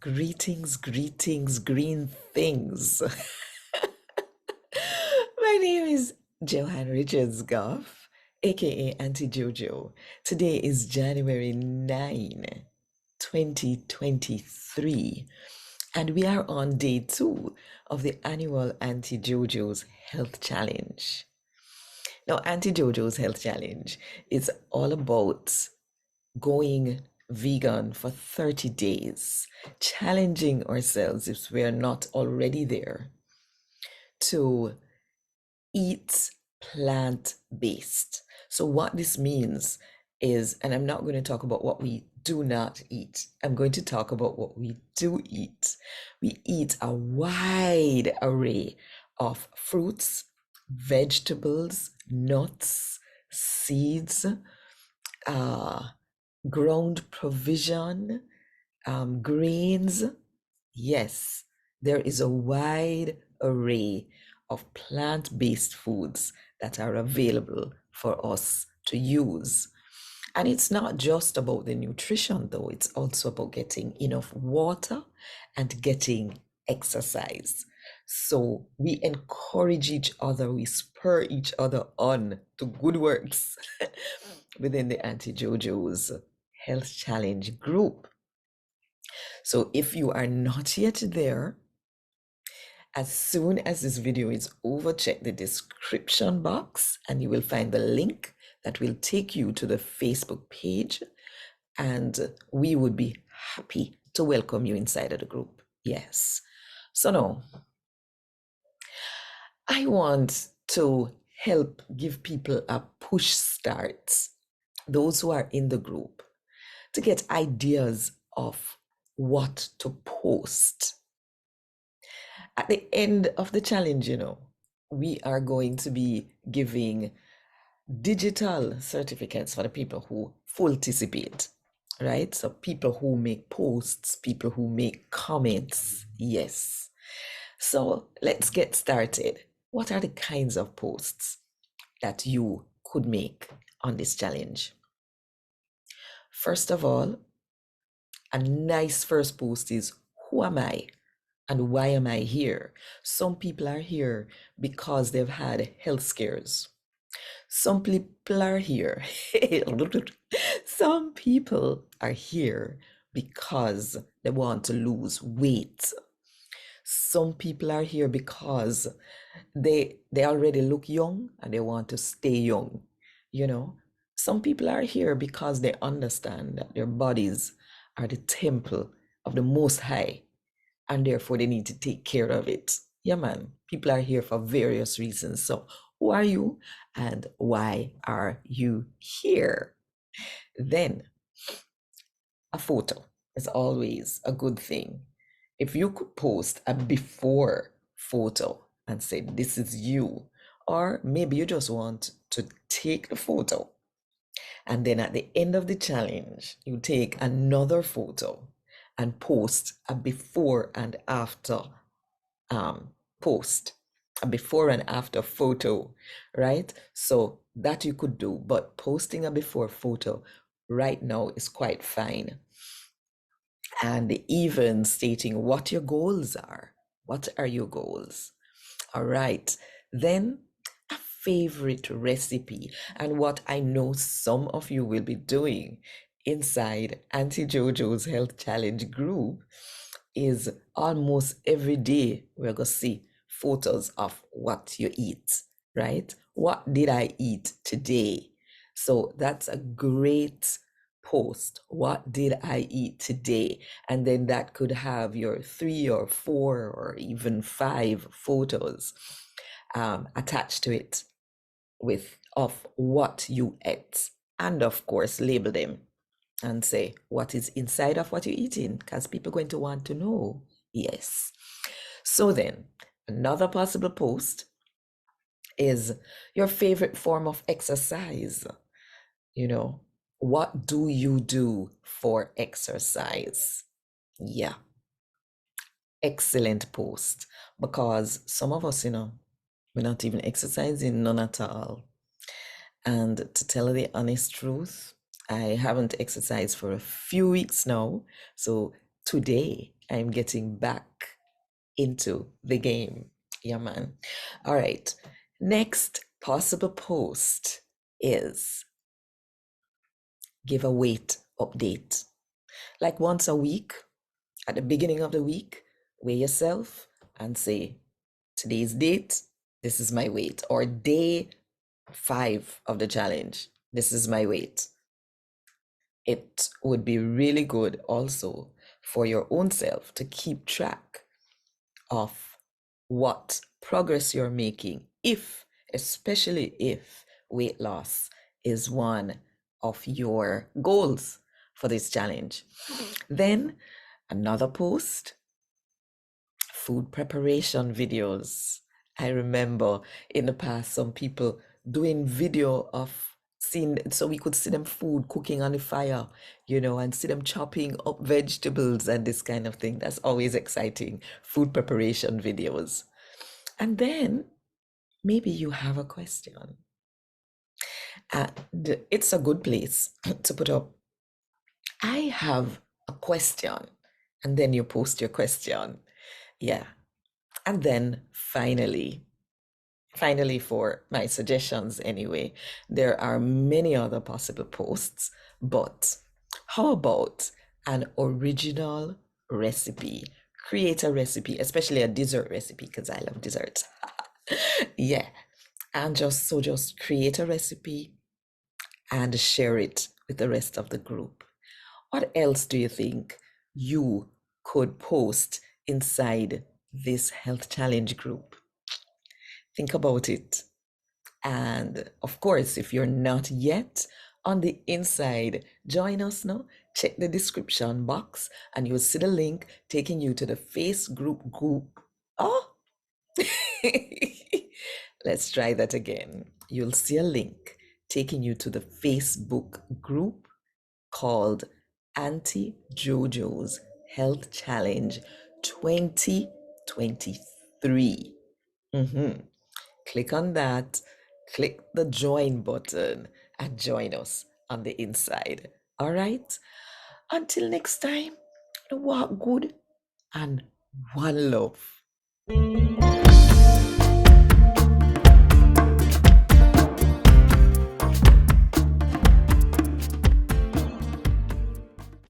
Greetings, greetings, green things. My name is Johan Richards Goff, aka Auntie Jojo. Today is January 9, 2023, and we are on day 2 of the annual Auntie Jojo's Health Challenge. Now, Auntie Jojo's Health Challenge is all about going vegan for 30 days, challenging ourselves if we are not already there to eat plant based. So, what this means is, and I'm not going to talk about what we do not eat, I'm going to talk about what we do eat. We eat a wide array of fruits, vegetables, nuts, seeds, uh, ground provision, grains. Yes, there is a wide array of plant based foods that are available for us to use. And it's not just about the nutrition, though, it's also about getting enough water and getting exercise. So we encourage each other, we spur each other on to good works within the Auntie JoJo's Health Challenge group. So if you are not yet there, as soon as this video is over, check the description box and you will find the link that will take you to the Facebook page. And we would be happy to welcome you inside of the group. Yes. So now, I want to help give people a push start, those who are in the group, to get ideas of what to post. At the end of the challenge, we are going to be giving digital certificates for the people who participate, right? So people who make posts, people who make comments. Yes. So let's get started. What are the kinds of posts that you could make on this challenge? First of all, a nice first post is, who am I? And why am I here? Some people are here because they've had health scares. Some people are here. Some people are here because they want to lose weight. Some people are here because they already look young and they want to stay young. Some people are here because they understand that their bodies are the temple of the Most High and therefore they need to take care of it. Yeah, man. People are here for various reasons. So, who are you and why are you here? Then, a photo is always a good thing. If you could post a before photo and say, this is you, or maybe you just want to take the photo and then at the end of the challenge, you take another photo and post a before and after post, a before and after photo, right? So that you could do, but posting a before photo right now is quite fine. And even stating what your goals are. What are your goals? All right. Then a favorite recipe. And what I know some of you will be doing inside Auntie JoJo's Health Challenge group is almost every day we're going to see photos of what you eat, right? What did I eat today? So that's a great post. What did I eat today? And then that could have your 3 or 4 or even 5 photos attached to it with of what you ate, and of course label them and say what is inside of what you're eating, because people are going to want to know. Yes. So then another possible post is your favorite form of exercise. What do you do for exercise? Yeah, excellent post, because some of us We're not even exercising, none at all. And to tell the honest truth, I haven't exercised for a few weeks now. So today I'm getting back into the game. Yeah, man. All right. Next possible post is give a weight update. Like once a week, at the beginning of the week, weigh yourself and say, today's date, this is my weight. Or day 5 of the challenge, this is my weight. It would be really good also for your own self to keep track of what progress you're making, if, especially if weight loss is one of your goals for this challenge. Then another post, food preparation videos. I remember in the past some people doing video of seeing, so we could see them food cooking on the fire, and see them chopping up vegetables and this kind of thing. That's always exciting. Food preparation videos. And then maybe you have a question. And it's a good place to put up, I have a question. And then you post your question. Yeah. And then finally, for my suggestions anyway, there are many other possible posts, but how about an original recipe? Create a recipe, especially a dessert recipe, because I love desserts. Yeah. And just create a recipe and share it with the rest of the group. What else do you think you could post inside this health challenge group? Think about it. And of course, if you're not yet on the inside, join us now. Check the description box and you'll see the link taking you to the face group. Oh, let's try that again. You'll see a link taking you to the Facebook group called Auntie JoJo's Health Challenge 2023. Mhm. Click on that, click the join button, and join us on the inside. All right? Until next time, walk good and one love.